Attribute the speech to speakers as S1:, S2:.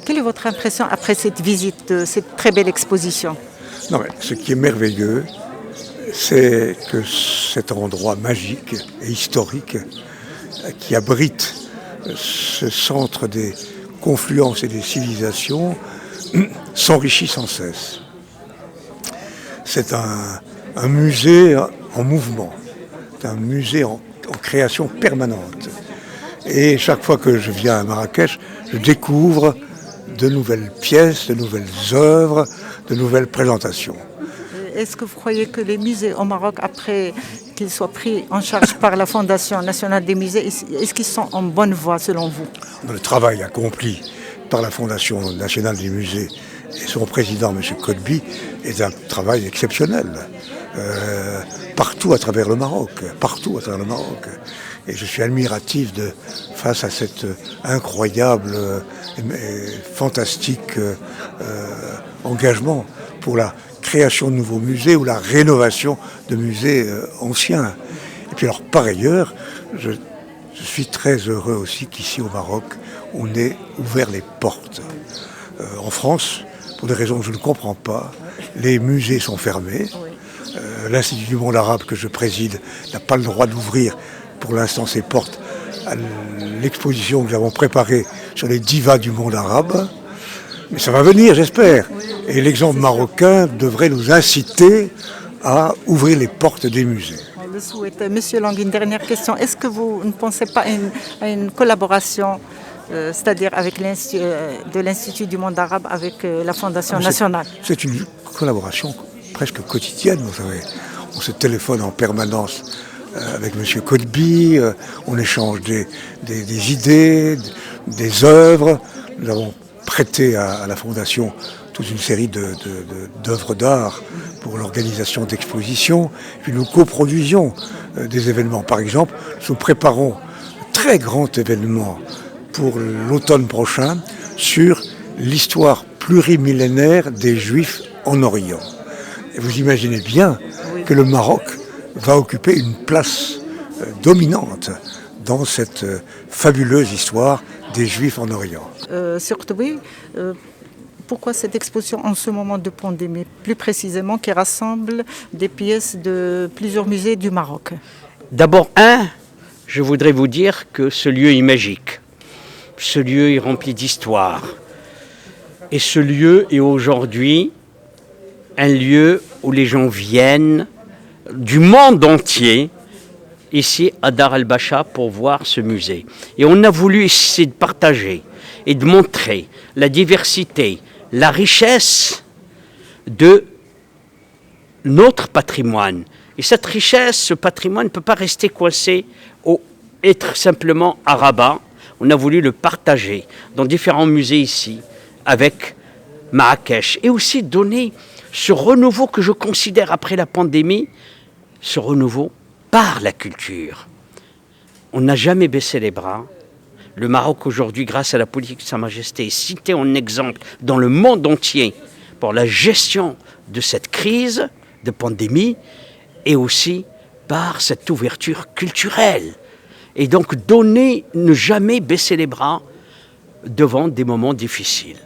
S1: Quelle est votre impression après cette visite de cette très belle exposition?
S2: Non, mais ce qui est merveilleux, c'est que cet endroit magique et historique qui abrite ce centre des confluences et des civilisations s'enrichit sans cesse. C'est un musée en mouvement, c'est un musée en création permanente. Et chaque fois que je viens à Marrakech, je découvre de nouvelles pièces, de nouvelles œuvres, de nouvelles présentations.
S1: Est-ce que vous croyez que les musées au Maroc, après qu'ils soient pris en charge par la Fondation nationale des musées, est-ce qu'ils sont en bonne voie selon vous?
S2: Le travail accompli par la Fondation nationale des musées et son président, M. Codby, est un travail exceptionnel. Partout à travers le Maroc, partout à travers le Maroc. Et je suis admiratif face à cet incroyable et fantastique engagement pour la création de nouveaux musées ou la rénovation de musées anciens. Et puis alors par ailleurs, je suis très heureux aussi qu'ici au Maroc, on ait ouvert les portes. En France, pour des raisons que je ne comprends pas, les musées sont fermés. L'Institut du monde arabe que je préside n'a pas le droit d'ouvrir pour l'instant ses portes à l'exposition que nous avons préparée sur les divas du monde arabe. Mais ça va venir, j'espère. Et l'exemple marocain devrait nous inciter à ouvrir les portes des musées.
S1: On le souhaite. Monsieur Lang, une dernière question. Est-ce que vous ne pensez pas à une collaboration, c'est-à-dire avec l'Institut du monde arabe avec la Fondation nationale?
S2: C'est une collaboration presque quotidienne, vous savez. On se téléphone en permanence avec M. Codby, on échange des idées, des œuvres. Nous avons prêté à la Fondation toute une série d'œuvres d'art pour l'organisation d'expositions. Puis nous coproduisions des événements. Par exemple, nous préparons un très grand événement pour l'automne prochain sur l'histoire plurimillénaire des Juifs en Orient. Et vous imaginez bien que le Maroc va occuper une place dominante dans cette fabuleuse histoire des Juifs en Orient.
S1: Surtout, oui. Pourquoi cette exposition en ce moment de pandémie, plus précisément, qui rassemble des pièces de plusieurs musées du Maroc?
S3: D'abord, je voudrais vous dire que ce lieu est magique. Ce lieu est rempli d'histoire. Et ce lieu est aujourd'hui un lieu où les gens viennent du monde entier ici à Dar el-Bacha pour voir ce musée. Et on a voulu essayer de partager et de montrer la diversité, la richesse de notre patrimoine. Et cette richesse, ce patrimoine ne peut pas rester coincé ou être simplement à Rabat. On a voulu le partager dans différents musées ici avec Marrakech et aussi donner ce renouveau que je considère après la pandémie, ce renouveau par la culture. On n'a jamais baissé les bras. Le Maroc aujourd'hui, grâce à la politique de Sa Majesté, est cité en exemple dans le monde entier pour la gestion de cette crise de pandémie et aussi par cette ouverture culturelle. Et donc ne jamais baisser les bras devant des moments difficiles.